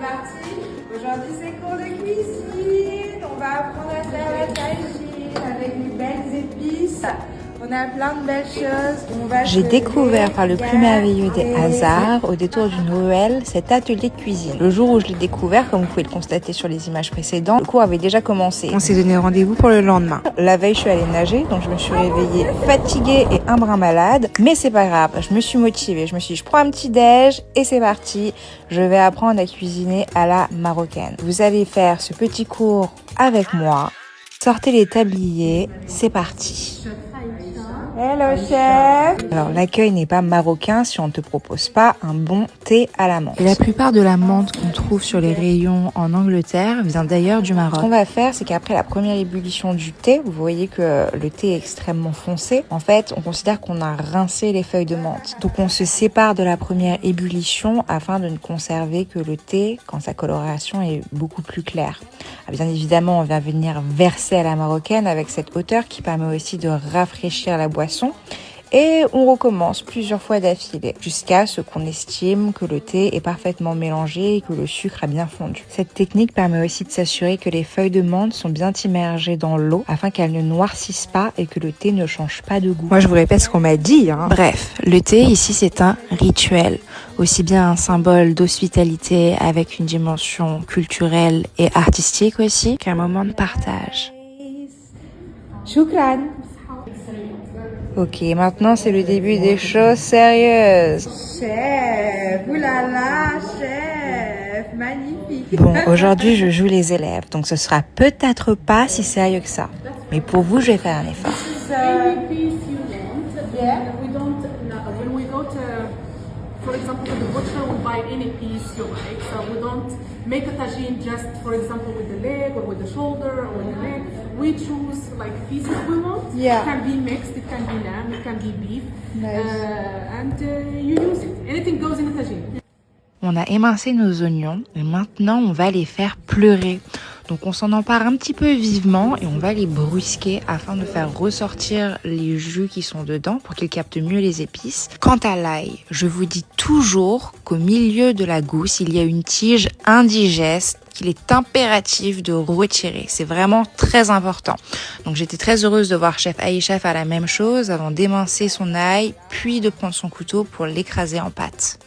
parti. Aujourd'hui, c'est cours de cuisine. On va apprendre à faire la tagine avec des belles épices. On a plein de belles choses. J'ai découvert par le plus merveilleux des hasards, au détour d'une ruelle, cet atelier de cuisine. Le jour où je l'ai découvert, comme vous pouvez le constater sur les images précédentes, le cours avait déjà commencé. On s'est donné rendez-vous pour le lendemain. La veille, je suis allée nager, donc je me suis réveillée fatiguée et un brin malade. Mais c'est pas grave, je me suis motivée. Je me suis dit, je prends un petit déj et c'est parti. Je vais apprendre à cuisiner à la marocaine. Vous allez faire ce petit cours avec moi. Sortez les tabliers, c'est parti. Hello chef. Alors l'accueil n'est pas marocain si on ne te propose pas un bon thé à la menthe. La plupart de la menthe qu'on trouve sur les rayons en Angleterre vient d'ailleurs du Maroc. Ce qu'on va faire, c'est qu'après la première ébullition du thé, vous voyez que le thé est extrêmement foncé. En fait, on considère qu'on a rincé les feuilles de menthe. Donc on se sépare de la première ébullition afin de ne conserver que le thé quand sa coloration est beaucoup plus claire. Bien évidemment, on va venir verser à la marocaine avec cette hauteur qui permet aussi de rafraîchir la boisson. Et on recommence plusieurs fois d'affilée jusqu'à ce qu'on estime que le thé est parfaitement mélangé et que le sucre a bien fondu. Cette technique permet aussi de s'assurer que les feuilles de menthe sont bien immergées dans l'eau afin qu'elles ne noircissent pas et que le thé ne change pas de goût. Moi, je vous répète ce qu'on m'a dit. Bref, le thé ici, c'est un rituel. Aussi bien un symbole d'hospitalité avec une dimension culturelle et artistique aussi qu'un moment de partage. Choukran. Ok, maintenant c'est le début des choses sérieuses. Chef, oulala, chef, magnifique. Bon, aujourd'hui je joue les élèves, donc ce sera peut-être pas si sérieux que ça. Mais pour vous, je vais faire un effort. For example, the butcher will buy any piece you like. So we don't make a tagine just, for example, with the leg or with the shoulder or with the leg. We choose like pieces we want. Yeah. It can be mixed, it can be lamb, it can be beef. Nice. And you use it. Anything goes in a tagine. On a émincé nos oignons et maintenant on va les faire pleurer. Donc on s'en empare un petit peu vivement et on va les brusquer afin de faire ressortir les jus qui sont dedans pour qu'ils captent mieux les épices. Quant à l'ail, je vous dis toujours qu'au milieu de la gousse, il y a une tige indigeste qu'il est impératif de retirer. C'est vraiment très important. Donc j'étais très heureuse de voir chef Aïcha faire la même chose avant d'émincer son ail, puis de prendre son couteau pour l'écraser en pâte.